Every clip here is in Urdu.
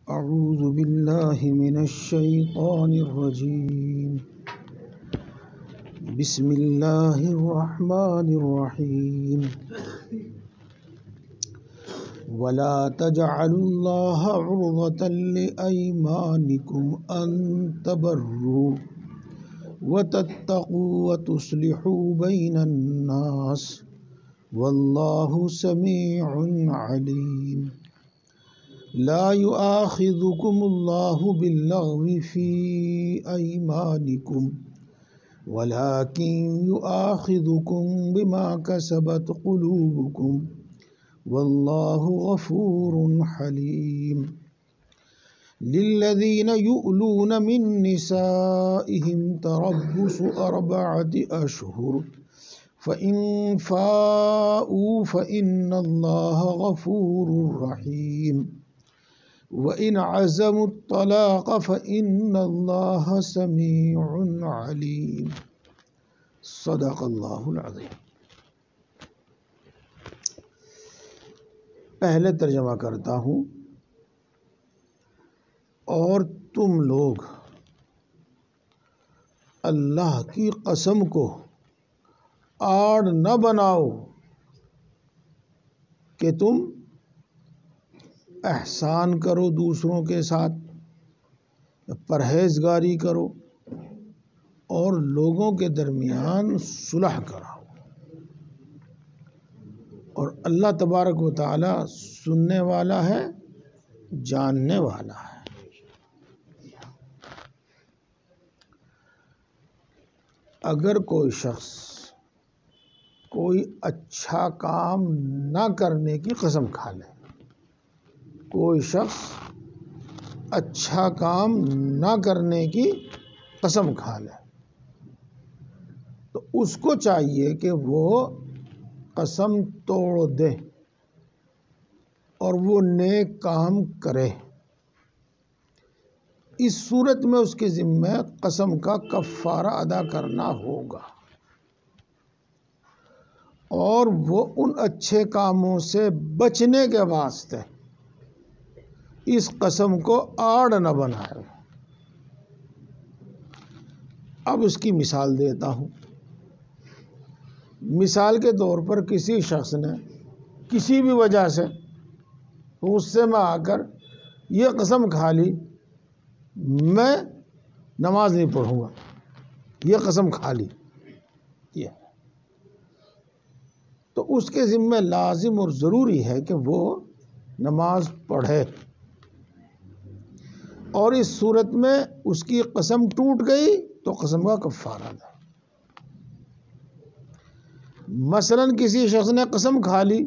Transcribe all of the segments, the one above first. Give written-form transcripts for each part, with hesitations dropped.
أعوذ بالله من الشيطان الرجيم. بسم الله الرحمن الرحيم. ولا تجعلوا الله عرضة لأيمانكم أن تبروا وتتقوا وتصلحوا بين الناس والله سميع عليم. لا يؤاخذكم الله باللغو في أيمانكم ولكن يؤاخذكم بما كسبت قلوبكم والله غفور حليم. للذين يؤلون من نسائهم تربص 4 أشهر فإن فاءوا فإن الله غفور رحيم. وإن عزموا الطلاق فإن الله سميع عليم. صدق اللہ العظیم. پہلے ترجمہ کرتا ہوں. اور تم لوگ اللہ کی قسم کو آڑ نہ بناؤ کہ تم احسان کرو دوسروں کے ساتھ، پرہیزگاری کرو اور لوگوں کے درمیان صلح کراؤ. اور اللہ تبارک و تعالی سننے والا ہے، جاننے والا ہے. اگر کوئی شخص کوئی اچھا کام نہ کرنے کی قسم کھا لے، کوئی شخص اچھا کام نہ کرنے کی قسم کھا لے، تو اس کو چاہیے کہ وہ قسم توڑ دے اور وہ نیک کام کرے. اس صورت میں اس کے ذمہ قسم کا کفارہ ادا کرنا ہوگا اور وہ ان اچھے کاموں سے بچنے کے واسطے اس قسم کو آڑ نہ بنائے. اب اس کی مثال دیتا ہوں. مثال کے طور پر کسی شخص نے کسی بھی وجہ سے غصے میں آ کر یہ قسم کھا لی میں نماز نہیں پڑھوں گا، یہ قسم کھا لی. تو اس کے ذمہ لازم اور ضروری ہے کہ وہ نماز پڑھے. اور اس صورت میں اس کی قسم ٹوٹ گئی تو قسم کا کفارہ دے. مثلا کسی شخص نے قسم کھا لی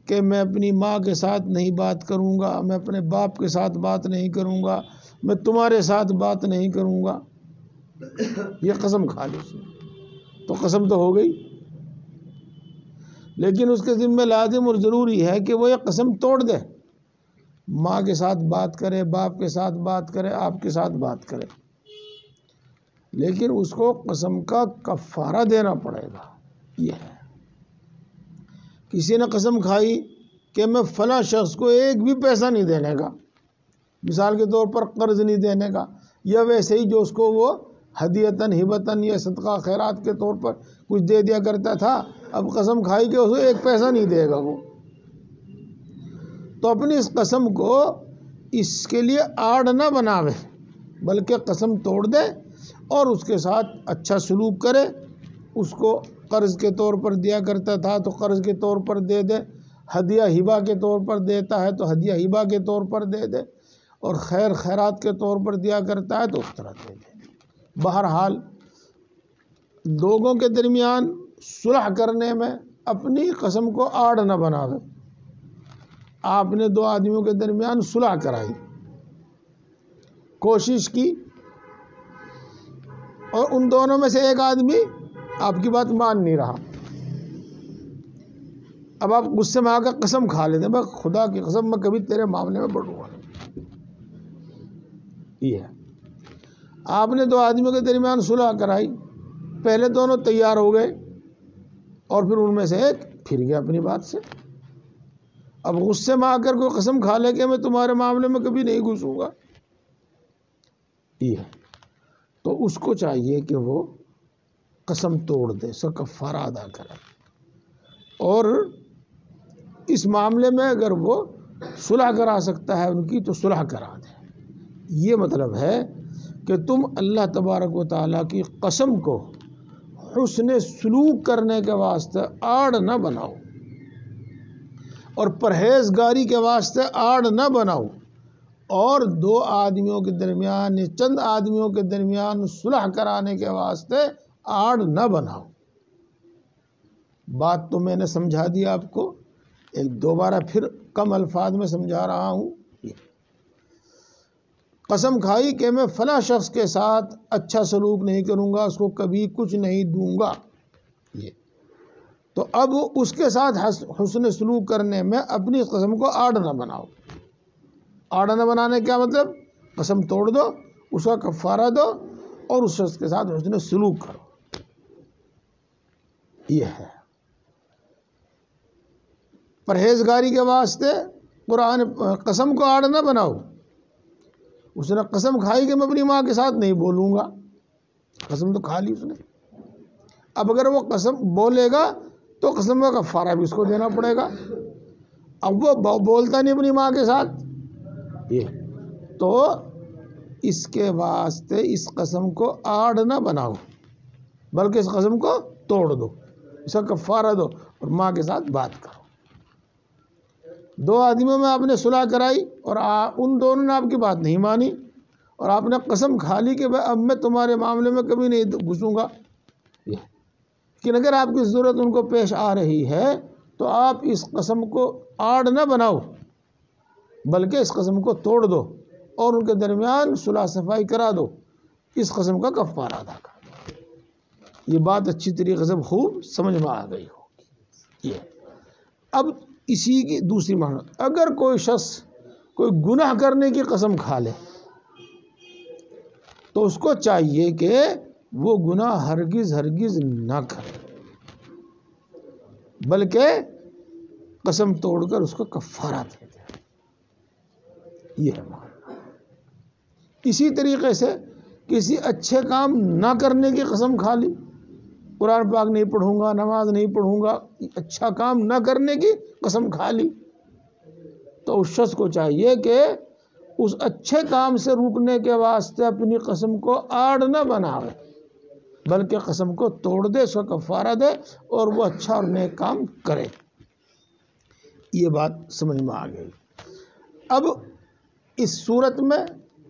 کہ میں اپنی ماں کے ساتھ نہیں بات کروں گا، میں اپنے باپ کے ساتھ بات نہیں کروں گا، میں تمہارے ساتھ بات نہیں کروں گا، یہ قسم کھا لی اس نے، تو قسم تو ہو گئی. لیکن اس کے ذمہ لازم اور ضروری ہے کہ وہ یہ قسم توڑ دے. ماں کے ساتھ بات کرے، باپ کے ساتھ بات کرے، آپ کے ساتھ بات کرے، لیکن اس کو قسم کا کفارہ دینا پڑے گا. یہ ہے کسی نے قسم کھائی کہ میں فلاں شخص کو ایک بھی پیسہ نہیں دینے کا، مثال کے طور پر قرض نہیں دینے کا، یا ویسے ہی جو اس کو وہ ہدیتاً ہبتاً یا صدقہ خیرات کے طور پر کچھ دے دیا کرتا تھا، اب قسم کھائی کہ اسے ایک پیسہ نہیں دے گا وہ، تو اپنی اس قسم کو اس کے لیے آڑ نہ بناوے بلکہ قسم توڑ دے اور اس کے ساتھ اچھا سلوک کرے. اس کو قرض کے طور پر دیا کرتا تھا تو قرض کے طور پر دے دے، ہدیہ ہبہ کے طور پر دیتا ہے تو ہدیہ ہبہ کے طور پر دے دے، اور خیر خیرات کے طور پر دیا کرتا ہے تو اس طرح دے دے. بہرحال لوگوں کے درمیان صلح کرنے میں اپنی قسم کو آڑ نہ بناوے. آپ نے 2 آدمیوں کے درمیان صلح کرائی، کوشش کی، اور ان دونوں میں سے ایک آدمی آپ کی بات مان نہیں رہا. اب آپ غصے میں آ کر قسم کھا لیتے ہیں، میں خدا کی قسم میں کبھی تیرے معاملے میں بڑھوں گا. یہ ہے آپ نے 2 آدمیوں کے درمیان صلح کرائی، پہلے دونوں تیار ہو گئے اور پھر ان میں سے ایک پھر گیا اپنی بات سے. اب غصے میں آ کر کوئی قسم کھا لے کہ میں تمہارے معاملے میں کبھی نہیں گھسوں گا، یہ تو اس کو چاہیے کہ وہ قسم توڑ دے، اس کا کفارہ ادا کرے، اور اس معاملے میں اگر وہ صلح کرا سکتا ہے ان کی تو صلح کرا دے۔ یہ مطلب ہے کہ تم اللہ تبارک و تعالیٰ کی قسم کو حسن سلوک کرنے کے واسطے آڑ نہ بناؤ، اور پرہیزگاری کے واسطے آڑ نہ بناؤ، اور دو آدمیوں کے درمیان، چند آدمیوں کے درمیان صلح کرانے کے واسطے آڑ نہ بناؤ۔ بات تو میں نے سمجھا دی آپ کو، ایک دوبارہ پھر کم الفاظ میں سمجھا رہا ہوں۔ قسم کھائی کہ میں فلاں شخص کے ساتھ اچھا سلوک نہیں کروں گا، اس کو کبھی کچھ نہیں دوں گا، یہ تو اب اس کے ساتھ حسن سلوک کرنے میں اپنی قسم کو آڑ نہ بناؤ۔ آڑ نہ بنانے کیا مطلب؟ قسم توڑ دو، اس کا کفارہ دو، اور اس شخص کے ساتھ حسن سلوک کرو، یہ ہے۔ پرہیزگاری کے واسطے قرآن قسم کو آڑ نہ بناؤ۔ اس نے قسم کھائی کہ میں اپنی ماں کے ساتھ نہیں بولوں گا، قسم تو کھا لی اس نے، اب اگر وہ قسم بولے گا تو قسم کا کفارہ بھی اس کو دینا پڑے گا۔ اب وہ بولتا نہیں اپنی ماں کے ساتھ، یہ تو اس کے واسطے اس قسم کو آڑ نہ بناؤ، بلکہ اس قسم کو توڑ دو، اس کا کفارہ دو، اور ماں کے ساتھ بات کرو۔ دو آدمیوں میں آپ نے صلح کرائی اور ان دونوں نے آپ کی بات نہیں مانی، اور آپ نے قسم کھا لی کہ اب میں تمہارے معاملے میں کبھی نہیں گھسوں گا، لیکن اگر آپ کی ضرورت ان کو پیش آ رہی ہے تو آپ اس قسم کو آڑ نہ بناؤ، بلکہ اس قسم کو توڑ دو اور ان کے درمیان صلح صفائی کرا دو، اس قسم کا کفارہ ادا کر دو۔ یہ بات اچھی طریقے سے خوب سمجھ میں آ گئی ہوگی۔ یہ اب اسی کی دوسری معنی، اگر کوئی شخص کوئی گناہ کرنے کی قسم کھا لے تو اس کو چاہیے کہ وہ گناہ ہرگز ہرگز نہ کرے، بلکہ قسم توڑ کر اس کو کفارہ دے دے، یہ ہے معنی۔ اسی طریقے سے کسی اچھے کام نہ کرنے کی قسم کھا لی، قرآن پاک نہیں پڑھوں گا، نماز نہیں پڑھوں گا، اچھا کام نہ کرنے کی قسم کھا لی، تو اس شخص کو چاہیے کہ اس اچھے کام سے روکنے کے واسطے اپنی قسم کو آڑ نہ بناوے، بلکہ قسم کو توڑ دے، اس کا کفارہ دے، اور وہ اچھا اور نیک کام کرے۔ یہ بات سمجھ میں آ گئی۔ اب اس صورت میں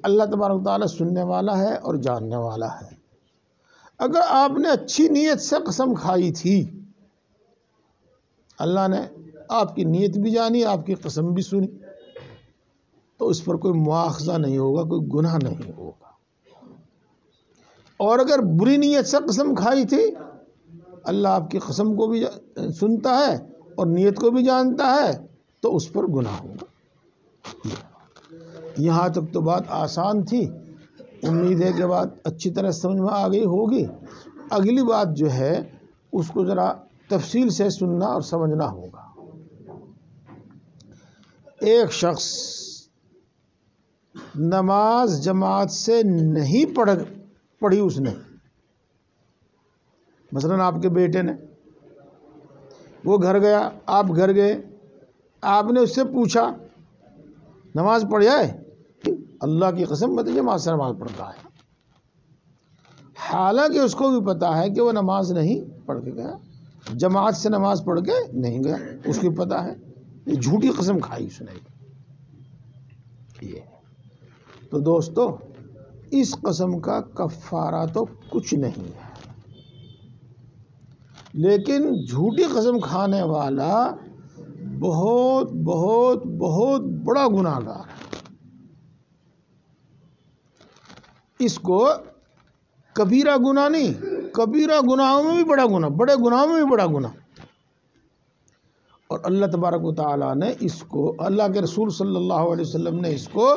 اللہ تبارک و تعالیٰ سننے والا ہے اور جاننے والا ہے۔ اگر آپ نے اچھی نیت سے قسم کھائی تھی، اللہ نے آپ کی نیت بھی جانی، آپ کی قسم بھی سنی، تو اس پر کوئی مواخذہ نہیں ہوگا، کوئی گناہ نہیں ہوگا۔ اور اگر بری نیت سے قسم کھائی تھی، اللہ آپ کی قسم کو بھی سنتا ہے اور نیت کو بھی جانتا ہے، تو اس پر گناہ ہوگا۔ یہاں تک تو بات آسان تھی، امید ہے کہ بات اچھی طرح سمجھ میں آ گئی ہوگی۔ اگلی بات جو ہے اس کو ذرا تفصیل سے سننا اور سمجھنا ہوگا۔ ایک شخص نماز جماعت سے نہیں پڑھی اس نے، مثلاً آپ کے بیٹے نے، وہ گھر گیا، آپ گھر گئے، آپ نے اس سے پوچھا نماز پڑھ جائے؟ اللہ کی قسم میں تو جماعت سے نماز پڑھتا ہے، حالانکہ اس کو بھی پتا ہے کہ وہ نماز نہیں پڑھ کے گیا، جماعت سے نماز پڑھ کے نہیں گیا، اس کو پتا ہے، یہ جھوٹی قسم کھائی اس نے۔ یہ تو دوستو، اس قسم کا کفارہ تو کچھ نہیں ہے، لیکن جھوٹی قسم کھانے والا بہت بہت بہت بڑا گناہ گار ہے۔ اس کو کبیرہ گناہ نہیں، کبیرہ گناہوں میں بھی بڑا گناہ، بڑے گناہوں میں بھی بڑا گناہ، اور اللہ تبارک و تعالیٰ نے اس کو، اللہ کے رسول صلی اللہ علیہ وسلم نے اس کو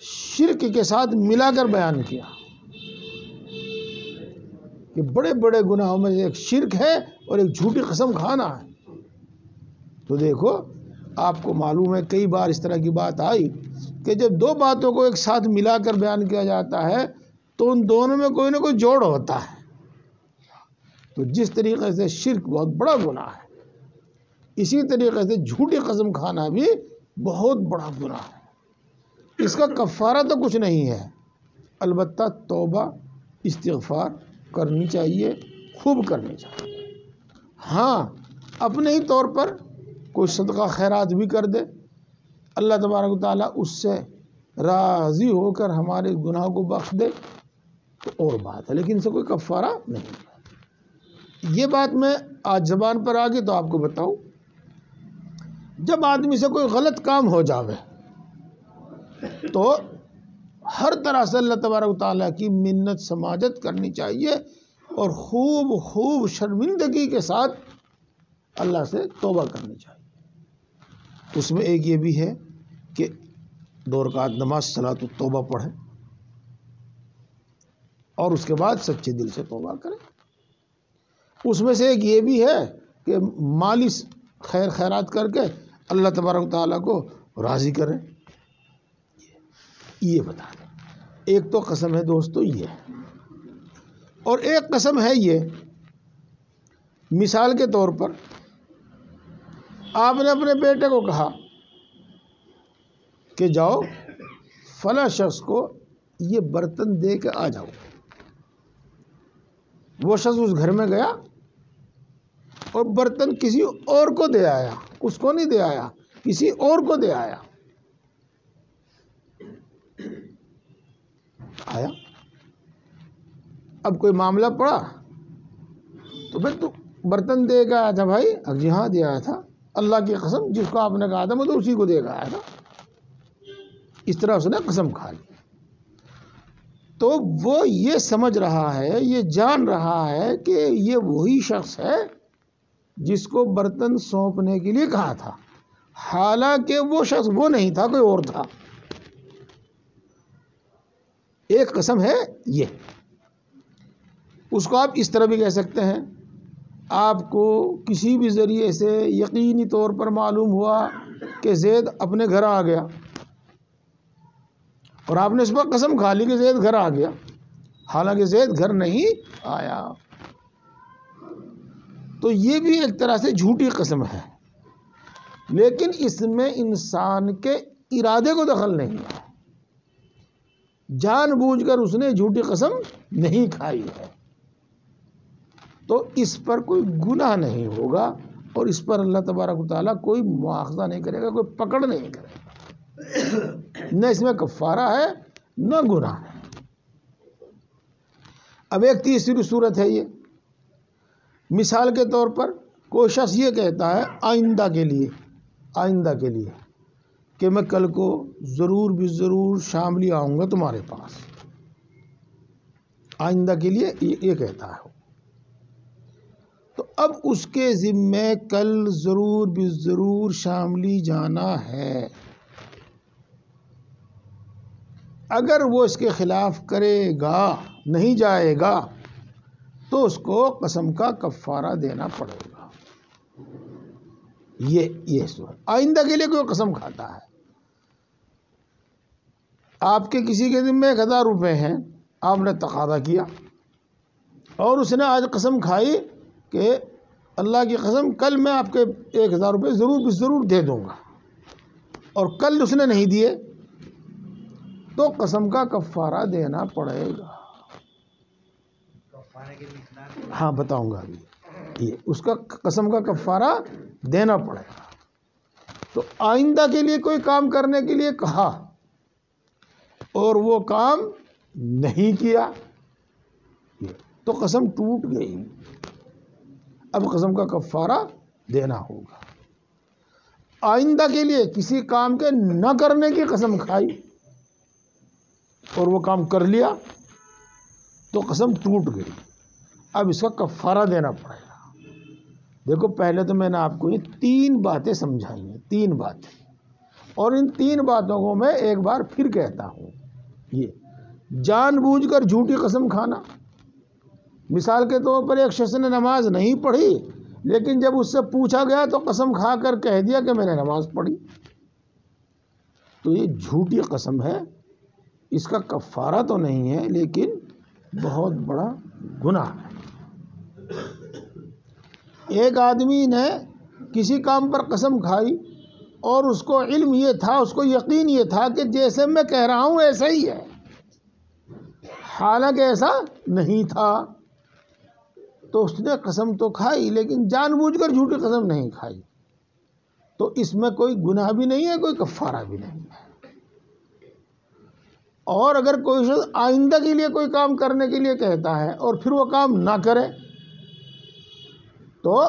شرک کے ساتھ ملا کر بیان کیا کہ بڑے بڑے گناہوں میں ایک شرک ہے اور ایک جھوٹی قسم کھانا ہے۔ تو دیکھو، آپ کو معلوم ہے کئی بار اس طرح کی بات آئی کہ جب دو باتوں کو ایک ساتھ ملا کر بیان کیا جاتا ہے تو ان دونوں میں کوئی نہ کوئی جوڑ ہوتا ہے. تو جس طریقے سے شرک بہت بڑا گناہ ہے، اسی طریقے سے جھوٹی قسم کھانا بھی بہت بڑا گناہ ہے. اس کا کفارہ تو کچھ نہیں ہے، البتہ توبہ استغفار کرنی چاہیے، خوب کرنی چاہیے. ہاں اپنے ہی طور پر کوئی صدقہ خیرات بھی کر دے، اللہ تبارک و تعالیٰ اس سے راضی ہو کر ہمارے گناہ کو بخش دے تو اور بات ہے، لیکن اس سے کوئی کفارہ نہیں ہے. یہ بات میں آج زبان پر آ گئی تو آپ کو بتاؤں، جب آدمی سے کوئی غلط کام ہو جاوے تو ہر طرح سے اللہ تبارک و تعالیٰ کی منت سماجت کرنی چاہیے اور خوب خوب شرمندگی کے ساتھ اللہ سے توبہ کرنی چاہیے. اس میں ایک یہ بھی ہے کہ 2 رکعت نماز صلاۃ التوبہ پڑھے اور اس کے بعد سچے دل سے توبہ کرے. اس میں سے ایک یہ بھی ہے کہ مالی خیر خیرات کر کے اللہ تبارک و تعالیٰ کو راضی کرے. یہ بتا دیں، ایک تو قسم ہے دوستو یہ، اور ایک قسم ہے یہ، مثال کے طور پر آپ نے اپنے بیٹے کو کہا کہ جاؤ فلاں شخص کو یہ برتن دے کے آ جاؤ. وہ شخص اس گھر میں گیا اور برتن کسی اور کو دے آیا، اس کو نہیں دے آیا، کسی اور کو دے آیا. اب کوئی معاملہ پڑا تو بھائی تو برتن دے کے آیا تھا بھائی؟ جی ہاں دے آیا تھا. اللہ کی قسم جس کو آپ نے کہا تھا میں تو اسی کو دے کے آیا تھا. اس طرح اس نے قسم کھا لی. تو وہ یہ سمجھ رہا ہے، یہ جان رہا ہے کہ یہ وہی شخص ہے جس کو برتن سونپنے کے لیے کہا تھا، حالانکہ وہ شخص وہ نہیں تھا، کوئی اور تھا. ایک قسم ہے یہ. اس کو آپ اس طرح بھی کہہ سکتے ہیں، آپ کو کسی بھی ذریعے سے یقینی طور پر معلوم ہوا کہ زید اپنے گھر آ گیا اور آپ نے اس پر قسم کھا لی کہ زید گھر آ گیا، حالانکہ زید گھر نہیں آیا. تو یہ بھی ایک طرح سے جھوٹی قسم ہے، لیکن اس میں انسان کے ارادے کو دخل نہیں ہے. جان بوجھ کر اس نے جھوٹی قسم نہیں کھائی ہے، تو اس پر کوئی گناہ نہیں ہوگا اور اس پر اللہ تبارک و تعالیٰ کوئی مواخذہ نہیں کرے گا، کوئی پکڑ نہیں کرے گا. نہ اس میں کفارہ ہے نہ گناہ ہے. اب ایک تیسری صورت ہے یہ، مثال کے طور پر کوئی شخص یہ کہتا ہے آئندہ کے لیے کہ میں کل کو ضرور بھی ضرور شاملی آؤں گا تمہارے پاس. آئندہ کے لیے یہ کہتا ہے. تو اب اس کے ذمے کل ضرور بھی ضرور شاملی جانا ہے. اگر وہ اس کے خلاف کرے گا، نہیں جائے گا، تو اس کو قسم کا کفارہ دینا پڑے گا. یہ صورت آئندہ کے لیے کوئی قسم کھاتا ہے. آپ کے کسی کے ذمے 1000 روپے ہیں، آپ نے تقاضا کیا اور اس نے آج قسم کھائی کہ اللہ کی قسم کل میں آپ کے 1000 روپے ضرور بھی ضرور دے دوں گا، اور کل اس نے نہیں دیے تو قسم کا کفارہ دینا پڑے گا. ہاں بتاؤں گا ابھی. یہ اس کا قسم کا کفارہ دینا پڑے گا. تو آئندہ کے لیے کوئی کام کرنے کے لیے کہا اور وہ کام نہیں کیا تو قسم ٹوٹ گئی. اب قسم کا کفارہ دینا ہوگا. آئندہ کے لیے کسی کام کے نہ کرنے کی قسم کھائی اور وہ کام کر لیا تو قسم ٹوٹ گئی. اب اس کا کفارہ دینا پڑے گا. دیکھو پہلے تو میں نے آپ کو یہ 3 باتیں سمجھائی ہیں، 3 باتیں، اور ان 3 باتوں کو میں ایک بار پھر کہتا ہوں. یہ جان بوجھ کر جھوٹی قسم کھانا، مثال کے طور پر ایک شخص نے نماز نہیں پڑھی لیکن جب اس سے پوچھا گیا تو قسم کھا کر کہہ دیا کہ میں نے نماز پڑھی، تو یہ جھوٹی قسم ہے، اس کا کفارہ تو نہیں ہے لیکن بہت بڑا گناہ ہے۔ ایک آدمی نے کسی کام پر قسم کھائی اور اس کو علم یہ تھا، اس کو یقین یہ تھا کہ جیسے میں کہہ رہا ہوں ایسا ہی ہے، حالانکہ ایسا نہیں تھا، تو اس نے قسم تو کھائی لیکن جان بوجھ کر جھوٹی قسم نہیں کھائی، تو اس میں کوئی گناہ بھی نہیں ہے، کوئی کفارہ بھی نہیں ہے۔ اور اگر کوئی شخص آئندہ کے لیے کوئی کام کرنے کے لیے کہتا ہے اور پھر وہ کام نہ کرے تو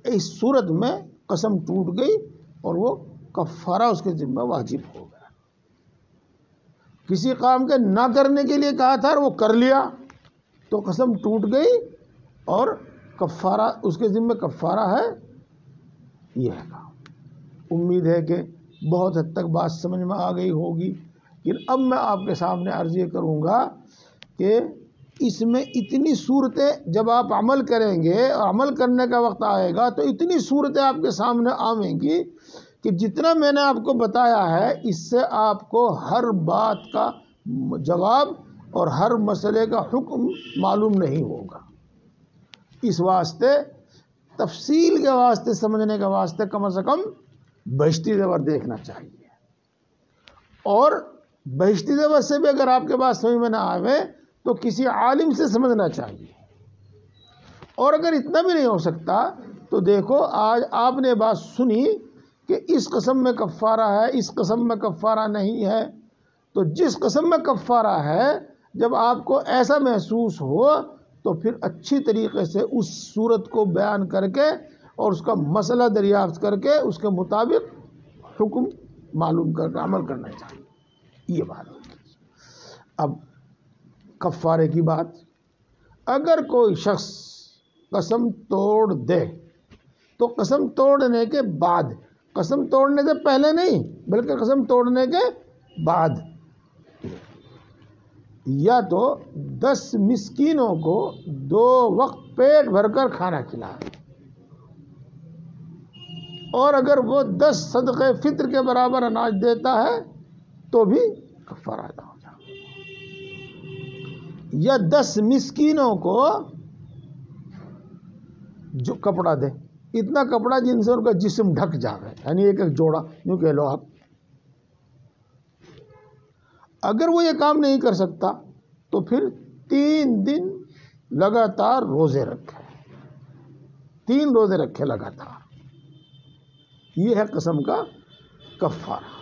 اس صورت میں قسم ٹوٹ گئی اور وہ کفارہ اس کے ذمہ واجب ہو گیا۔ کسی کام کے نہ کرنے کے لیے کہا تھا اور وہ کر لیا تو قسم ٹوٹ گئی اور کفارہ اس کے ذمہ کفارہ ہے، یہ ہے کام۔ امید ہے کہ بہت حد تک بات سمجھ میں آ گئی ہوگی، لیکن اب میں آپ کے سامنے عرض یہ کروں گا کہ اس میں اتنی صورتیں جب آپ عمل کریں گے اور عمل کرنے کا وقت آئے گا تو اتنی صورتیں آپ کے سامنے آئیں گی کہ جتنا میں نے آپ کو بتایا ہے اس سے آپ کو ہر بات کا جواب اور ہر مسئلے کا حکم معلوم نہیں ہوگا۔ اس واسطے تفصیل کے واسطے سمجھنے کے واسطے کم از کم بہشتی زیور دیکھنا چاہیے، اور بہشتی زیور سے بھی اگر آپ کے پاس سمجھ میں نہ آوے تو کسی عالم سے سمجھنا چاہیے، اور اگر اتنا بھی نہیں ہو سکتا تو دیکھو آج آپ نے بات سنی کہ اس قسم میں کفارہ ہے، اس قسم میں کفارہ نہیں ہے، تو جس قسم میں کفارہ ہے جب آپ کو ایسا محسوس ہو تو پھر اچھی طریقے سے اس صورت کو بیان کر کے اور اس کا مسئلہ دریافت کر کے اس کے مطابق حکم معلوم کر کے عمل کرنا چاہیے، یہ بات ہے۔ اب کفارے کی بات، اگر کوئی شخص قسم توڑ دے تو قسم توڑنے کے بعد، قسم توڑنے سے پہلے نہیں بلکہ قسم توڑنے کے بعد، یا تو 10 مسکینوں کو 2 وقت پیٹ بھر کر کھانا کھلائے، اور اگر وہ 10 صدقے فطر کے برابر اناج دیتا ہے تو بھی کفارہ ادا ہو جائے، یا 10 مسکینوں کو جو کپڑا دے، اتنا کپڑا جن سے ان کا جسم ڈھک جائے، یعنی ایک ایک جوڑا، یوں کہہ لو آپ۔ اگر وہ یہ کام نہیں کر سکتا تو پھر 3 دن لگاتار روزے رکھے، 3 روزے رکھے لگاتار، یہ ہے قسم کا کفارہ۔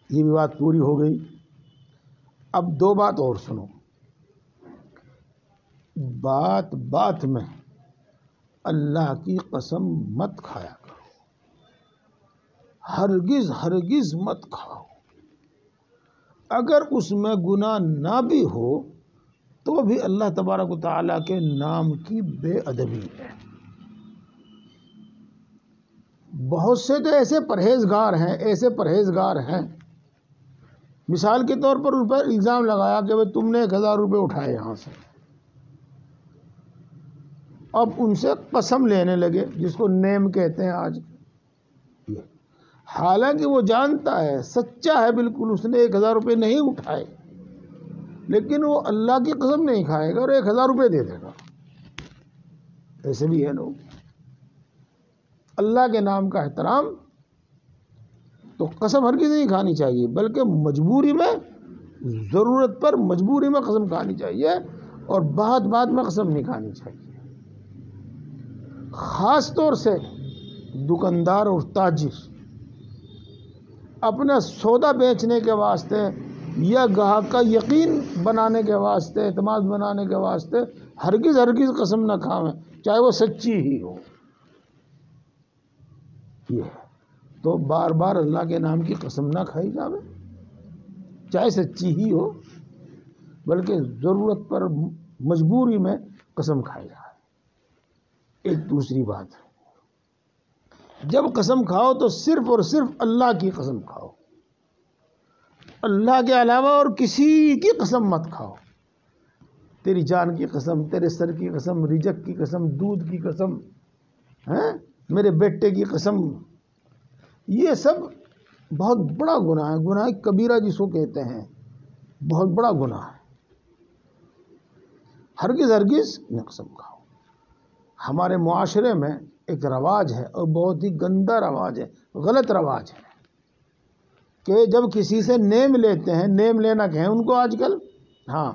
یہ بھی بات پوری ہو گئی۔ اب 2 بات اور سنو، بات بات میں اللہ کی قسم مت کھایا کرو، ہرگز ہرگز مت کھاؤ، اگر اس میں گناہ نہ بھی ہو تو بھی اللہ تبارک و تعالیٰ کے نام کی بے ادبی ہے۔ بہت سے تو ایسے پرہیزگار ہیں، مثال کے طور پر ان پر الزام لگایا کہ بھئی تم نے 1000 روپے اٹھائے یہاں سے، اب ان سے قسم لینے لگے، جس کو نیم کہتے ہیں آج، حالانکہ وہ جانتا ہے سچا ہے بالکل، اس نے 1000 روپے نہیں اٹھائے، لیکن وہ اللہ کی قسم نہیں کھائے گا اور 1000 روپے دے دے گا۔ ایسے بھی ہے لوگ۔ اللہ کے نام کا احترام تو قسم ہرگز نہیں کھانی چاہیے، بلکہ مجبوری میں، ضرورت پر مجبوری میں قسم کھانی چاہیے، اور بات بات میں قسم نہیں کھانی چاہیے۔ خاص طور سے دکاندار اور تاجر اپنا سودا بیچنے کے واسطے یا گاہک کا یقین بنانے کے واسطے، اعتماد بنانے کے واسطے ہرگز ہرگز قسم نہ کھائیں، چاہے وہ سچی ہی ہو۔ یہ ہے تو بار بار اللہ کے نام کی قسم نہ کھائی جاوے، چاہے سچی ہی ہو، بلکہ ضرورت پر مجبوری میں قسم کھائی جائے۔ ایک دوسری بات ہے، جب قسم کھاؤ تو صرف اور صرف اللہ کی قسم کھاؤ، اللہ کے علاوہ اور کسی کی قسم مت کھاؤ۔ تیری جان کی قسم، تیرے سر کی قسم، رزق کی قسم، دودھ کی قسم، میرے بیٹے کی قسم، یہ سب بہت بڑا گناہ ہے، گناہ کبیرہ جس کو کہتے ہیں، بہت بڑا گناہ ہے۔ ہرگز ہرگز نہ قسم کھاؤ۔ ہمارے معاشرے میں ایک رواج ہے، اور بہت ہی گندا رواج ہے، غلط رواج ہے، کہ جب کسی سے نیم لیتے ہیں، نیم لینا کہیں ان کو آج کل، ہاں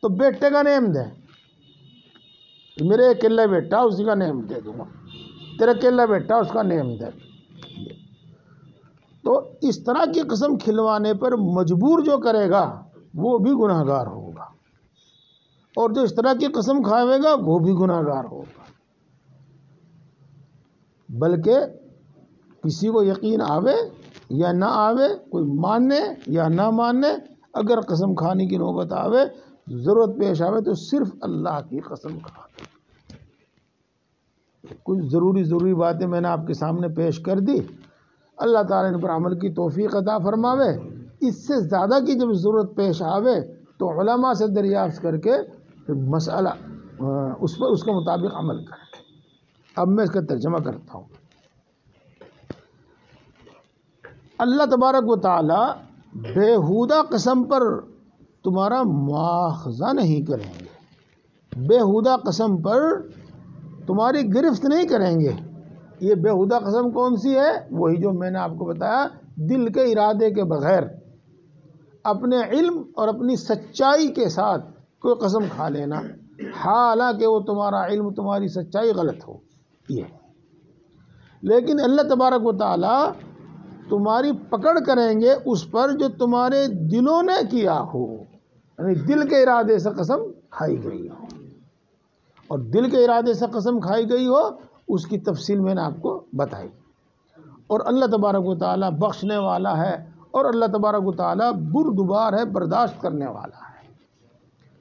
تو بیٹے کا نیم دیں، میرے اکیلا بیٹا اسی کا نیم دے دوں گا، تیرا اکیلا بیٹا اس کا نیم دے۔ تو اس طرح کی قسم کھلوانے پر مجبور جو کرے گا وہ بھی گناہ گار ہوگا، اور جو اس طرح کی قسم کھاوے گا وہ بھی گناہ گار ہوگا۔ بلکہ کسی کو یقین آوے یا نہ آوے، کوئی مانے یا نہ مانے، اگر قسم کھانے کی نوبت آوے، ضرورت پیش آوے، تو صرف اللہ کی قسم کھا۔ کچھ ضروری باتیں میں نے آپ کے سامنے پیش کر دی، اللہ تعالیٰ نے پر عمل کی توفیق عطا فرماوے۔ اس سے زیادہ کی جب ضرورت پیش آوے تو علماء سے دریافت کر کے مسئلہ اس پر اس کے مطابق عمل کریں۔ اب میں اس کا ترجمہ کرتا ہوں۔ اللہ تبارک و تعالی بےہودہ قسم پر تمہارا مواخذہ نہیں کریں گے، بےہودہ قسم پر تمہاری گرفت نہیں کریں گے۔ یہ بےہودہ قسم کون سی ہے؟ وہی جو میں نے آپ کو بتایا، دل کے ارادے کے بغیر اپنے علم اور اپنی سچائی کے ساتھ کوئی قسم کھا لینا، حالانکہ وہ تمہارا علم، تمہاری سچائی غلط ہو، یہ۔ لیکن اللہ تبارک و تعالی تمہاری پکڑ کریں گے اس پر جو تمہارے دلوں نے کیا ہو، یعنی دل کے ارادے سے قسم کھائی گئی ہو، اور دل کے ارادے سے قسم کھائی گئی ہو اس کی تفصیل میں نے آپ کو بتائی۔ اور اللہ تبارک و تعالی بخشنے والا ہے، اور اللہ تبارک و تعالی بردبار ہے، برداشت کرنے والا ہے۔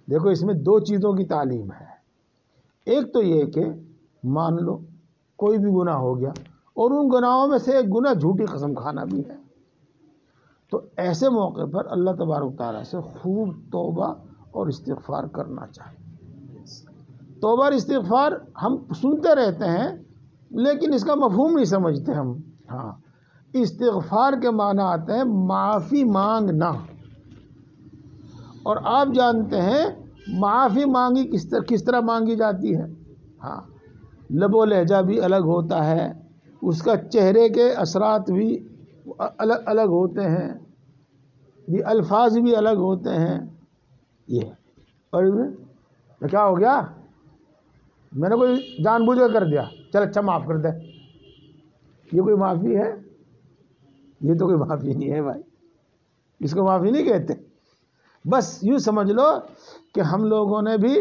دیکھو اس میں دو چیزوں کی تعلیم ہے۔ ایک تو یہ کہ مان لو کوئی بھی گناہ ہو گیا، اور ان گناہوں میں سے ایک گناہ جھوٹی قسم کھانا بھی ہے، تو ایسے موقع پر اللہ تبارک و تعالی سے خوب توبہ اور استغفار کرنا چاہیے۔ توبہ اور استغفار ہم سنتے رہتے ہیں لیکن اس کا مفہوم نہیں سمجھتے ہم۔ ہاں، استغفار کے معنی آتے ہیں معافی مانگنا، اور آپ جانتے ہیں معافی مانگی کس طرح مانگی جاتی ہے۔ ہاں، لب و لہجہ بھی الگ ہوتا ہے، اس کا چہرے کے اثرات بھی الگ الگ ہوتے ہیں، یہ الفاظ بھی الگ ہوتے ہیں، یہ۔ اور کیا ہو گیا؟ میں نے کوئی جان بوجھ کر دیا، چل اچھا معاف کر دے، یہ کوئی معافی ہے؟ یہ تو کوئی معافی نہیں ہے بھائی، اس کو معافی نہیں کہتے۔ بس یوں سمجھ لو کہ ہم لوگوں نے بھی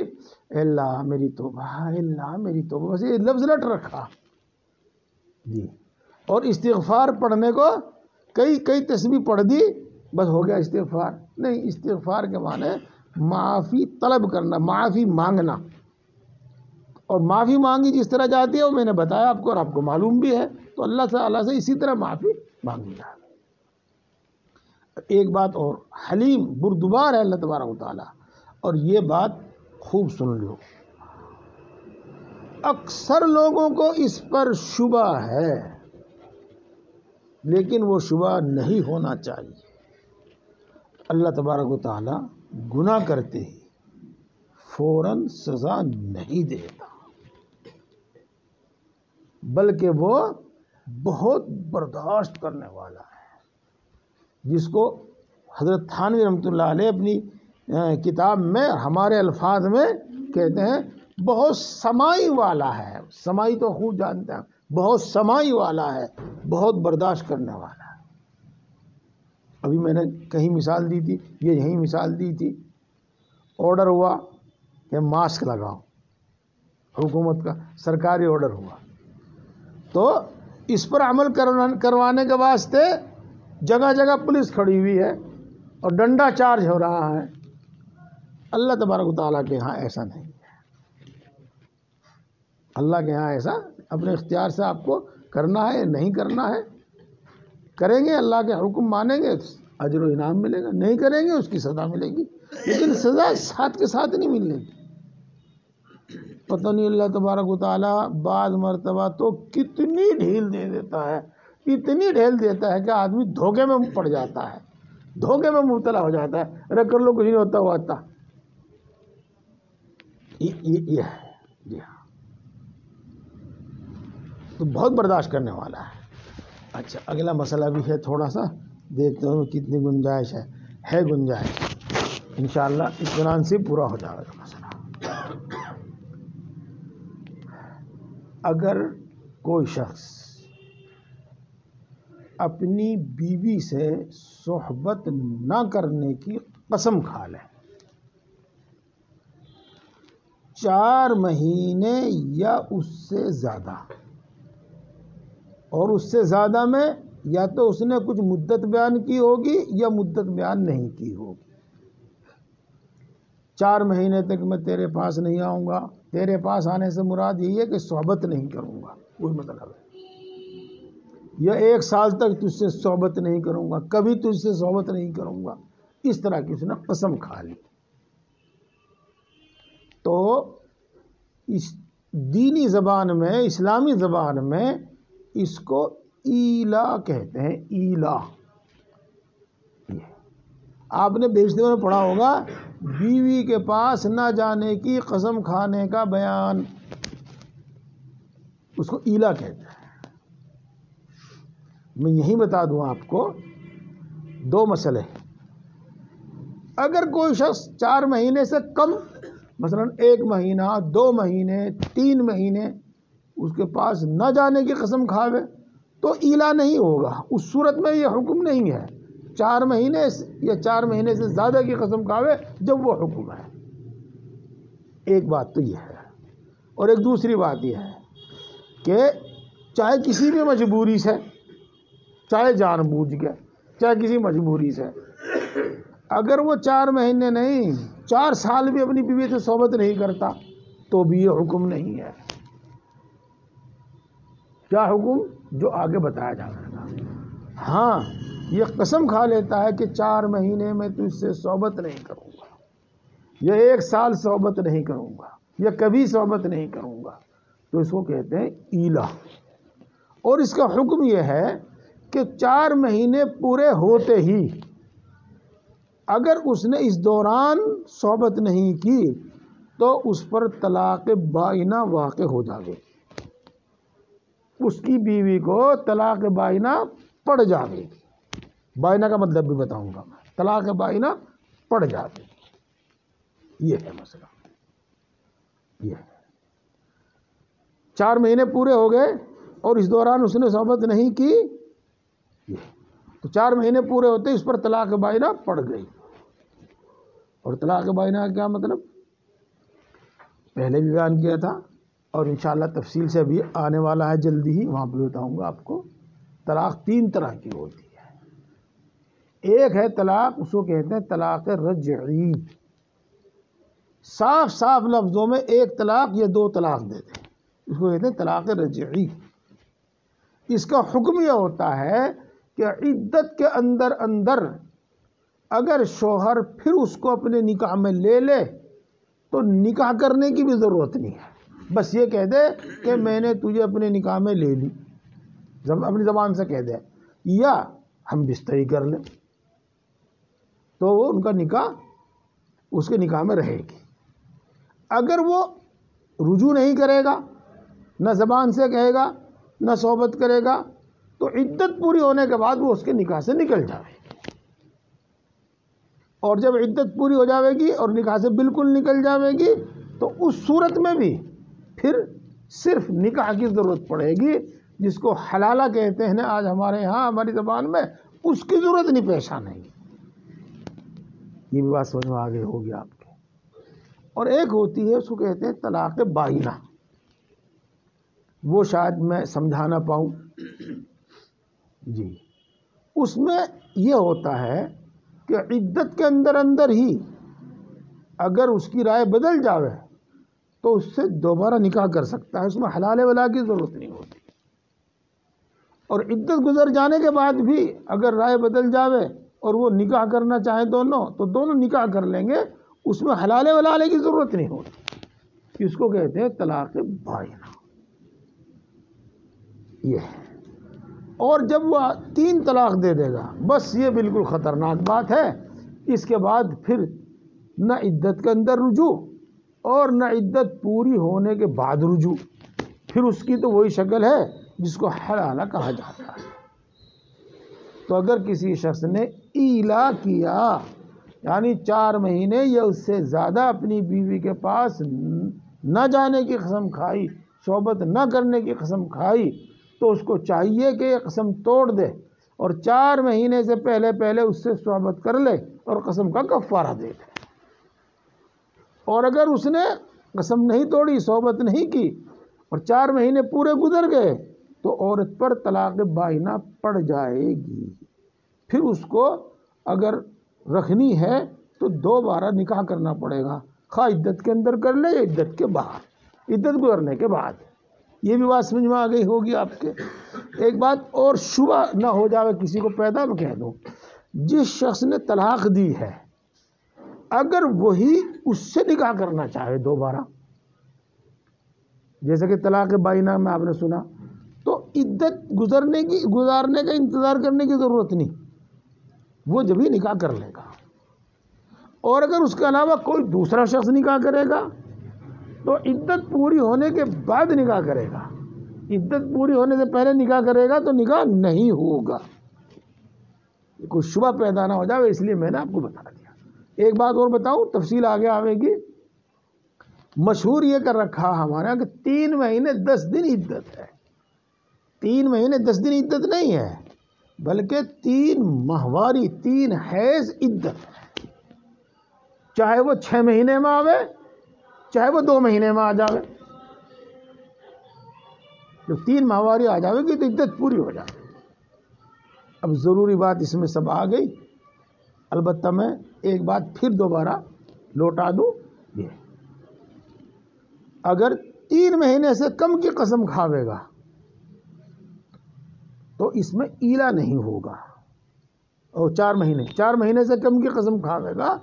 اللہ میری توبہ، اللہ میری توبہ، بس یہ لفظ رٹ رکھا جی۔ اور استغفار پڑھنے کو کئی تسبیح پڑھ دی، بس ہو گیا استغفار؟ نہیں، استغفار کے معنی معافی طلب کرنا، معافی مانگنا، اور معافی مانگی جس طرح جاتی ہے وہ میں نے بتایا آپ کو، اور آپ کو معلوم بھی ہے، تو اللہ تعالیٰ سے اسی طرح معافی مانگی جائے۔ ایک بات اور، حلیم بردبار ہے اللہ تبارک و تعالیٰ، اور یہ بات خوب سن لو، اکثر لوگوں کو اس پر شبہ ہے، لیکن وہ شبہ نہیں ہونا چاہیے۔ اللہ تبارک و تعالیٰ گناہ کرتے ہی فوراً سزا نہیں دیتا، بلکہ وہ بہت برداشت کرنے والا ہے، جس کو حضرت تھانوی رحمۃ اللہ علیہ اپنی کتاب میں ہمارے الفاظ میں کہتے ہیں بہت سمائی والا ہے۔ سمائی تو خوب جانتے ہیں، بہت سمائی والا ہے، بہت برداشت کرنے والا ہے۔ ابھی میں نے کہیں مثال دی تھی، یہ یہیں مثال دی تھی، آرڈر ہوا کہ ماسک لگاؤ، حکومت کا سرکاری آرڈر ہوا، تو اس پر عمل کروانے کے واسطے جگہ جگہ پولیس کھڑی ہوئی ہے اور ڈنڈا چارج ہو رہا ہے۔ اللہ تبارک و تعالیٰ کے ہاں ایسا نہیں ہے۔ اللہ کے ہاں ایسا اپنے اختیار سے آپ کو کرنا ہے یا نہیں کرنا ہے، کریں گے اللہ کے حکم مانیں گے اجر و انعام ملے گا، نہیں کریں گے اس کی سزا ملے گی، لیکن سزا ساتھ کے ساتھ نہیں ملے گی۔ پتہ نہیں اللہ تبارک و تعالیٰ بعض مرتبہ تو کتنی ڈھیل دے دیتا ہے، اتنی ڈھیل دیتا ہے کہ آدمی دھوکے میں پڑ جاتا ہے، دھوکے میں مبتلا ہو جاتا ہے، ارے کر لو کچھ نہیں ہوتا ہوا تھا. یہ ہے. جی ہاں، تو بہت برداشت کرنے والا ہے. اچھا اگلا مسئلہ بھی ہے، تھوڑا سا دیکھتے ہیں کتنی گنجائش ہے گنجائش. انشاءاللہ اطمینان سے پورا ہو جائے گا مسئلہ. اگر کوئی شخص اپنی بیوی سے صحبت نہ کرنے کی قسم کھا لے 4 مہینے یا اس سے زیادہ، اور اس سے زیادہ میں یا تو اس نے کچھ مدت بیان کی ہوگی یا مدت بیان نہیں کی ہوگی. 4 مہینے تک میں تیرے پاس نہیں آؤں گا، تیرے پاس آنے سے مراد یہی ہے کہ صحبت نہیں کروں گا، کوئی مطلب ہے. یا 1 سال تک تجھ سے صحبت نہیں کروں گا، کبھی تجھ سے صحبت نہیں کروں گا، اس طرح کی اس نے قسم کھا لی. تو اس دینی زبان میں، اسلامی زبان میں اس کو ایلا کہتے ہیں. ایلا آپ نے بیچتے میں پڑھا ہوگا، بیوی کے پاس نہ جانے کی قسم کھانے کا بیان، اس کو ایلا کہتے ہیں. میں یہی بتا دوں آپ کو 2 مسئلے. اگر کوئی شخص 4 مہینے سے کم، مثلا 1 مہینہ، 2 مہینے، 3 مہینے اس کے پاس نہ جانے کی قسم کھاوے تو ایلا نہیں ہوگا. اس صورت میں یہ حکم نہیں ہے. 4 مہینے یا 4 مہینے سے زیادہ کی قسم کھاوے جب وہ حکم ہے. ایک بات تو یہ ہے. اور ایک دوسری بات یہ ہے کہ چاہے کسی بھی مجبوری سے، چاہے جان بوجھ کے، چاہے کسی مجبوری سے، اگر وہ 4 مہینے نہیں 4 سال بھی اپنی بیوی سے صحبت نہیں کرتا تو بھی یہ حکم نہیں ہے. کیا حکم؟ جو آگے بتایا جا رہا ہے. ہاں یہ قسم کھا لیتا ہے کہ 4 مہینے میں تجھ سے صحبت نہیں کروں گا، یا 1 سال صحبت نہیں کروں گا، یا کبھی صحبت نہیں کروں گا، تو اس کو کہتے ہیں ایلا. اور اس کا حکم یہ ہے کہ 4 مہینے پورے ہوتے ہی اگر اس نے اس دوران صحبت نہیں کی تو اس پر طلاق بائنہ واقع ہو جائے. اس کی بیوی کو طلاق بائنہ پڑ جائے گی. بائنہ کا مطلب بھی بتاؤں گا. طلاق بائنہ پڑ جائے گی. یہ ہے مسئلہ. یہ ہے 4 مہینے پورے ہو گئے اور اس دوران اس نے صحبت نہیں کی، تو 4 مہینے پورے ہوتے اس پر طلاق بائنہ پڑ گئی. اور طلاق بائنہ کا کیا مطلب پہلے بھی بیان کیا تھا، اور انشاءاللہ تفصیل سے بھی آنے والا ہے جلدی ہی، وہاں پہ بتاؤں گا آپ کو. طلاق 3 طرح کی ہوتی ہے. ایک ہے طلاق، اس کو کہتے ہیں طلاق رجعی. صاف صاف لفظوں میں 1 طلاق یا 2 طلاق دیتے ہیں، اس کو کہتے ہیں طلاق رجعی. اس کا حکم یہ ہوتا ہے کہ عدت کے اندر اگر شوہر پھر اس کو اپنے نکاح میں لے لے تو نکاح کرنے کی بھی ضرورت نہیں ہے. بس یہ کہہ دے کہ میں نے تجھے اپنے نکاح میں لے لی، اپنی زبان سے کہہ دے، یا ہم بستری کر لیں، تو وہ ان کا نکاح اس کے نکاح میں رہے گی. اگر وہ رجوع نہیں کرے گا، نہ زبان سے کہے گا، نہ صحبت کرے گا، تو عدت پوری ہونے کے بعد وہ اس کے نکاح سے نکل جائے گی. اور جب عدت پوری ہو جاوے گی اور نکاح سے بالکل نکل جاوے گی تو اس صورت میں بھی پھر صرف نکاح کی ضرورت پڑے گی، جس کو حلالہ کہتے ہیں آج ہمارے ہاں ہماری زبان میں، اس کی ضرورت نہیں پیش آنے گی. یہ بھی بات سمجھ میں آگے ہوگی آپ کے. اور ایک ہوتی ہے اس کو کہتے ہیں طلاق بائنہ. وہ شاید میں سمجھا نہ پاؤں. جی اس میں یہ ہوتا ہے کہ عدت کے اندر ہی اگر اس کی رائے بدل جاوے تو اس سے دوبارہ نکاح کر سکتا ہے، اس میں حلال ولا کی ضرورت نہیں ہوتی. اور عدت گزر جانے کے بعد بھی اگر رائے بدل جاوے اور وہ نکاح کرنا چاہیں دونوں تو دونوں نکاح کر لیں گے، اس میں حلال ولا کی ضرورت نہیں ہوتی. اس کو کہتے ہیں طلاق بائنہ. یہ ہے. اور جب وہ 3 طلاق دے دے گا بس یہ بالکل خطرناک بات ہے. اس کے بعد پھر نہ عدت کے اندر رجوع اور نہ عدت پوری ہونے کے بعد رجوع. پھر اس کی تو وہی شکل ہے جس کو حلالہ کہا جاتا ہے. تو اگر کسی شخص نے ایلا کیا یعنی 4 مہینے یا اس سے زیادہ اپنی بیوی کے پاس نہ جانے کی قسم کھائی، صحبت نہ کرنے کی قسم کھائی، تو اس کو چاہیے کہ یہ قسم توڑ دے اور 4 مہینے سے پہلے اس سے صحبت کر لے اور قسم کا کفارہ دے دے. اور اگر اس نے قسم نہیں توڑی، صحبت نہیں کی اور 4 مہینے پورے گزر گئے تو عورت پر طلاق بائنہ پڑ جائے گی. پھر اس کو اگر رکھنی ہے تو دوبارہ نکاح کرنا پڑے گا، خواہ عدت کے اندر کر لے یا عدت کے باہر، عدت گزرنے کے بعد. یہ بھی بات سمجھ میں آ گئی ہوگی آپ کے. ایک بات اور شبہ نہ ہو جائے کسی کو پیدا، میں کہہ دوں، جس شخص نے طلاق دی ہے اگر وہی اس سے نکاح کرنا چاہے دوبارہ، جیسے کہ طلاق بائنہ میں آپ نے سنا، تو عدت گزارنے کا انتظار کرنے کی ضرورت نہیں، وہ جب ہی نکاح کر لے گا. اور اگر اس کے علاوہ کوئی دوسرا شخص نکاح کرے گا تو عدت پوری ہونے کے بعد نکاح کرے گا. عدت پوری ہونے سے پہلے نکاح کرے گا تو نکاح نہیں ہوگا. کوئی شبہ پیدا نہ ہو جائے اس لیے میں نے آپ کو بتا دیا. ایک بات اور بتاؤں، تفصیل آگے آئے گی. مشہور یہ کر رکھا ہمارا کہ 3 مہینے 10 دن عدت ہے. 3 مہینے 10 دن عدت نہیں ہے بلکہ 3 ماہواری 3 حیض عدت ہے. چاہے وہ 6 مہینے میں آوے چاہے وہ 2 مہینے میں آ جاوے، جب 3 ماہواری آ جاوے گی تو عدت پوری ہو جائے. اب ضروری بات اس میں سب آ گئی. البتہ میں ایک بات پھر دوبارہ لوٹا دوں، یہ اگر 3 مہینے سے کم کی قسم کھاوے گا تو اس میں ایلا نہیں ہوگا. اور 4 مہینے سے کم کی قسم کھاوے گا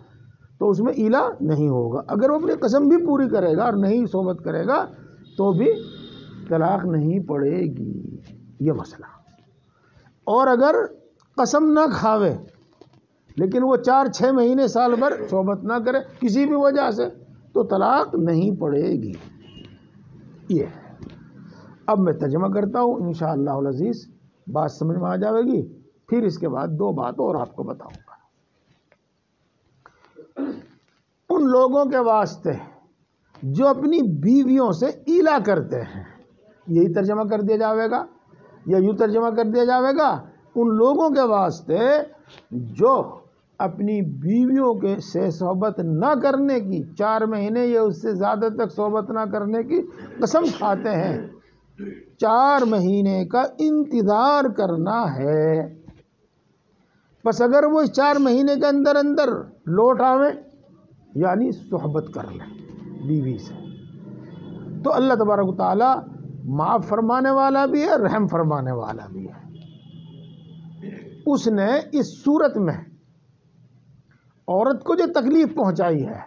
تو اس میں ایلا نہیں ہوگا. اگر وہ اپنی قسم بھی پوری کرے گا اور نہیں صحبت کرے گا تو بھی طلاق نہیں پڑے گی. یہ مسئلہ. اور اگر قسم نہ کھاوے لیکن وہ 4-6 مہینے سال بھر صحبت نہ کرے کسی بھی وجہ سے تو طلاق نہیں پڑے گی. یہ ہے. اب میں ترجمہ کرتا ہوں، انشاءاللہ العزیز بات سمجھ میں آ جائے گی. پھر اس کے بعد 2 بات اور آپ کو بتاؤں گا. ان لوگوں کے واسطے جو اپنی بیویوں سے ایلا کرتے ہیں، یہی ترجمہ کر دیا جاوے گا یا یوں ترجمہ کر دیا جاوے گا، ان لوگوں کے واسطے جو اپنی بیویوں کے سے صحبت نہ کرنے کی 4 مہینے یا اس سے زیادہ تک صحبت نہ کرنے کی قسم کھاتے ہیں، 4 مہینے کا انتظار کرنا ہے. بس اگر وہ 4 مہینے کے اندر لوٹ آویں یعنی صحبت کر لیں بیوی سے تو اللہ تبارک و تعالی معاف فرمانے والا بھی ہے، رحم فرمانے والا بھی ہے. اس نے اس صورت میں عورت کو جو تکلیف پہنچائی ہے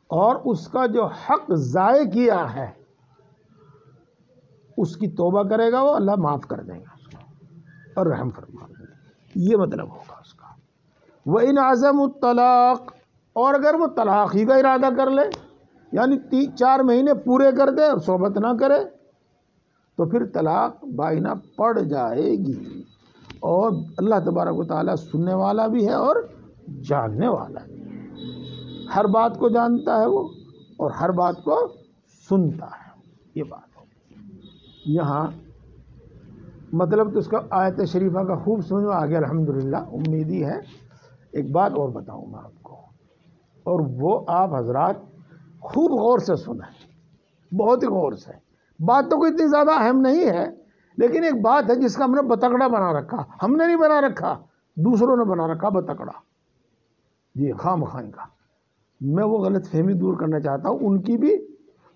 اور اس کا جو حق ضائع کیا ہے اس کی توبہ کرے گا وہ اللہ معاف کر دیں گا اس کو اور رحم فرما دیں گے. یہ مطلب ہوگا اس کا. وَإِنْ عَزَمُوا الطَّلَاقَ، اور اگر وہ طلاق ہی کا ارادہ کر لے یعنی 4 مہینے پورے کر دے اور صحبت نہ کرے تو پھر طلاق بائنہ پڑ جائے گی. اور اللہ تبارک و تعالیٰ سننے والا بھی ہے اور جاننے والا بھی ہے. ہر بات کو جانتا ہے وہ اور ہر بات کو سنتا ہے. یہ بات ہوگی. یہاں مطلب تو اس کا آیت شریفہ کا خوب سمجھ میں آ گیا الحمدللہ. امید ہی ہے. ایک بات اور بتاؤں میں آپ کو اور وہ آپ حضرات خوب غور سے سنیں، بہت ہی غور سے. بات تو کوئی اتنی زیادہ اہم نہیں ہے لیکن ایک بات ہے جس کا ہم نے بتکڑا بنا رکھا. ہم نے نہیں بنا رکھا، دوسروں نے بنا رکھا بتکڑا. جی خام خائن کا. میں وہ غلط فہمی دور کرنا چاہتا ہوں ان کی بھی،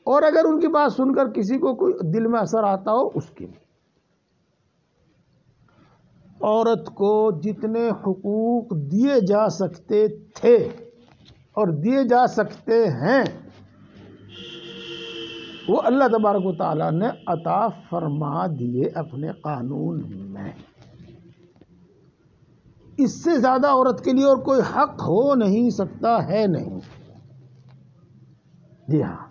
اور اگر ان کی بات سن کر کسی کو کوئی دل میں اثر آتا ہو اس کی بھی. عورت کو جتنے حقوق دیے جا سکتے تھے اور دیے جا سکتے ہیں وہ اللہ تبارک و تعالیٰ نے عطا فرما دیے اپنے قانون میں. اس سے زیادہ عورت کے لیے اور کوئی حق ہو نہیں سکتا ہے نہیں. جی ہاں،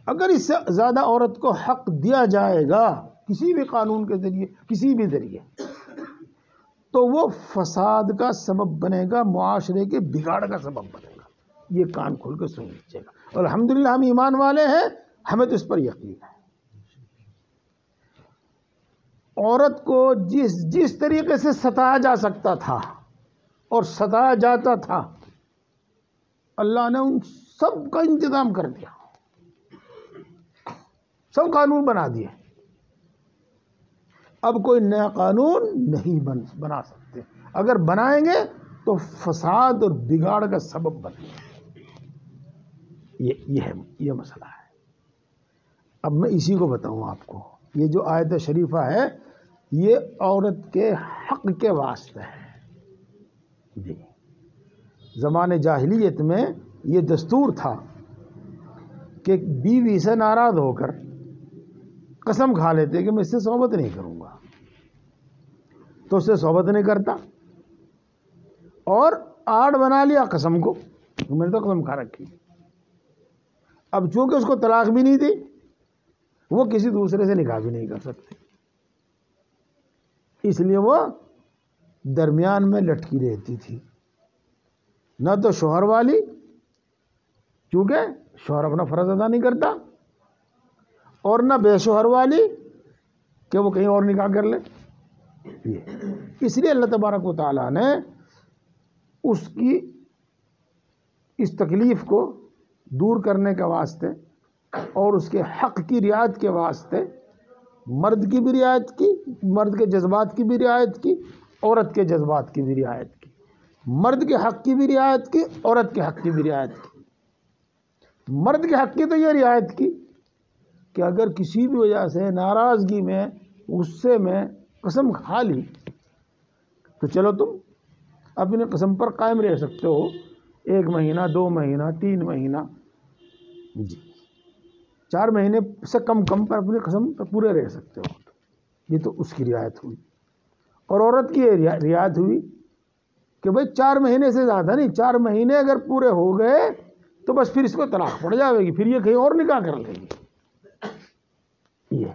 اگر اس سے زیادہ عورت کو حق دیا جائے گا کسی بھی قانون کے ذریعے، کسی بھی ذریعے، تو وہ فساد کا سبب بنے گا، معاشرے کے بگاڑ کا سبب بنے گا. یہ کان کھول کے سن لیجیے گا. اور الحمدللہ ہم ایمان والے ہیں، ہمیں تو اس پر یقین ہے. عورت کو جس طریقے سے ستایا جا سکتا تھا اور ستایا جاتا تھا، اللہ نے ان سب کا انتظام کر دیا، سب قانون بنا دیے. اب کوئی نیا قانون نہیں بنا سکتے. اگر بنائیں گے تو فساد اور بگاڑ کا سبب بنے گا. یہ مسئلہ ہے. اب میں اسی کو بتاؤں آپ کو. یہ جو آیت شریفہ ہے یہ عورت کے حق کے واسطے ہے. جی، زمانے جاہلیت میں یہ دستور تھا کہ بیوی سے ناراض ہو کر قسم کھا لیتے کہ میں اس سے صحبت نہیں کروں گا، تو اس سے صحبت نہیں کرتا، اور آڑ بنا لیا قسم کو، میں نے تو قسم کھا رکھی. اب چونکہ اس کو طلاق بھی نہیں دی، وہ کسی دوسرے سے نکاح بھی نہیں کر سکتے، اس لیے وہ درمیان میں لٹکی رہتی تھی. نہ تو شوہر والی، کیونکہ شوہر اپنا فرض ادا نہیں کرتا، اور نہ بے شوہر والی کہ وہ کہیں اور نکاح کر لے. اس لیے اللہ تبارک و تعالیٰ نے اس کی اس تکلیف کو دور کرنے کے واسطے اور اس کے حق کی رعایت کے واسطے مرد کی بھی رعایت کی، مرد کے جذبات کی بھی رعایت کی، عورت کے جذبات کی بھی رعایت کی، مرد کے حق کی بھی رعایت کی، عورت کے حق کی بھی رعایت کی. مرد کے حق کی تو یہ رعایت کی کہ اگر کسی بھی وجہ سے ناراضگی میں، غصے میں قسم کھا لی تو چلو تم اپنے قسم پر قائم رہ سکتے ہو 1 مہینہ، 2 مہینہ، 3 مہینہ، جی 4 مہینے سے کم پر اپنی قسم پر پورے رہ سکتے ہو. یہ تو اس کی رعایت ہوئی. اور عورت کی رعایت ہوئی کہ بھئی 4 مہینے سے زیادہ نہیں، 4 مہینے اگر پورے ہو گئے تو بس پھر اس کو طلاق پڑ جائے گی، پھر یہ کہیں اور نکاح کر لے گی. یہ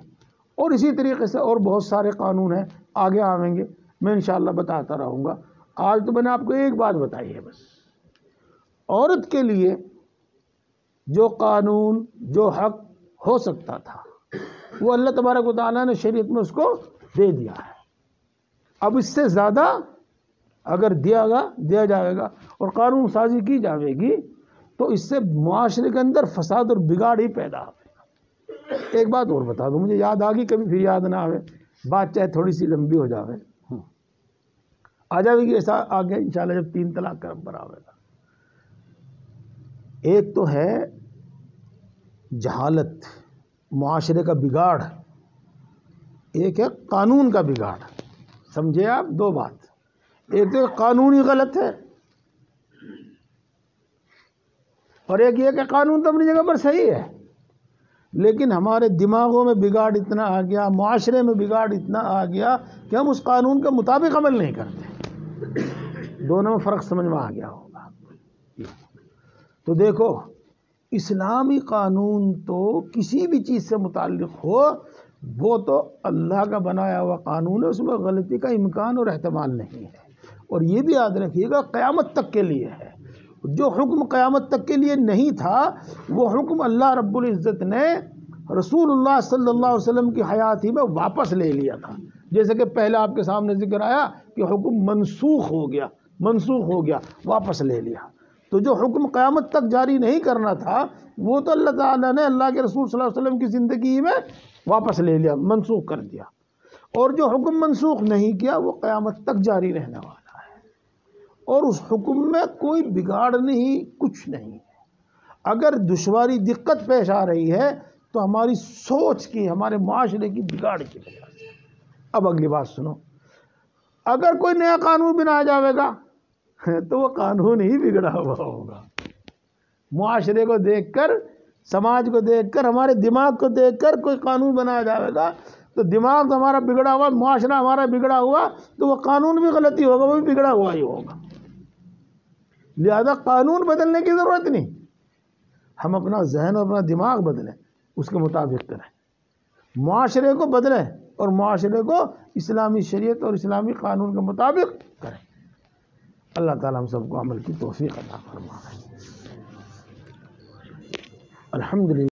اور اسی طریقے سے اور بہت سارے قانون ہیں، آگے آئیں گے، میں انشاءاللہ بتاتا رہوں گا. آج تو میں نے آپ کو ایک بات بتائی ہے بس. عورت کے لیے جو قانون، جو حق ہو سکتا تھا، وہ اللہ تبارک و تعالیٰ نے شریعت میں اس کو دے دیا ہے. اب اس سے زیادہ اگر دیا جائے گا اور قانون سازی کی جائے گی تو اس سے معاشرے کے اندر فساد اور بگاڑ ہی پیدا ہوگا. ایک بات اور بتا دوں، مجھے یاد آ گئی، کبھی پھر یاد نہ آوے، بات چاہے تھوڑی سی لمبی ہو جاوے، آ جائے گی ایسا آگے انشاءاللہ جب 3 طلاق کا نمبر آوے گا. ایک تو ہے جہالت، معاشرے کا بگاڑ، ایک ہے قانون کا بگاڑ. سمجھے آپ؟ 2 بات. ایک تو قانونی غلط ہے، اور ایک یہ کہ قانون تو اپنی جگہ پر صحیح ہے، لیکن ہمارے دماغوں میں بگاڑ اتنا آ گیا، معاشرے میں بگاڑ اتنا آ گیا کہ ہم اس قانون کے مطابق عمل نہیں کرتے. دونوں میں فرق سمجھ میں آ گیا ہوگا. تو دیکھو، اسلامی قانون تو کسی بھی چیز سے متعلق ہو، وہ تو اللہ کا بنایا ہوا قانون ہے، اس میں غلطی کا امکان اور احتمال نہیں ہے. اور یہ بھی یاد رکھیے گا قیامت تک کے لیے ہے. جو حکم قیامت تک کے لیے نہیں تھا، وہ حکم اللہ رب العزت نے رسول اللہ صلی اللہ علیہ وسلم کی حیات ہی میں واپس لے لیا تھا. جیسے کہ پہلے آپ کے سامنے ذکر آیا کہ حکم منسوخ ہو گیا، واپس لے لیا. تو جو حکم قیامت تک جاری نہیں کرنا تھا، وہ تو اللہ تعالیٰ نے اللہ کے رسول صلی اللہ علیہ وسلم کی زندگی میں واپس لے لیا، منسوخ کر دیا. اور جو حکم منسوخ نہیں کیا وہ قیامت تک جاری رہنے والا ہے، اور اس حکم میں کوئی بگاڑ نہیں، کچھ نہیں ہے. اگر دشواری، دقت پیش آ رہی ہے تو ہماری سوچ کی، ہمارے معاشرے کی بگاڑ کی وجہ سے. اب اگلی بات سنو، اگر کوئی نیا قانون بنایا جائے گا تو وہ قانون ہی بگڑا ہوا ہوگا. معاشرے کو دیکھ کر سماج کو دیکھ کر، ہمارے دماغ کو دیکھ کر کوئی قانون بنایا جائے گا تو دماغ تو ہمارا بگڑا ہوا، معاشرہ ہمارا بگڑا ہوا، تو وہ قانون بھی غلطی ہوگا، وہ بھی بگڑا ہوا ہی ہوگا۔ لہذا قانون بدلنے کی ضرورت نہیں، ہم اپنا ذہن اور اپنا دماغ بدلیں، اس کے مطابق کریں، معاشرے کو بدلیں اور معاشرے کو اسلامی شریعت اور اسلامی قانون کے مطابق کریں۔ اللہ تعالیٰ ہم سب کو عمل کی توفیق عطا فرمائے۔ الحمدللہ۔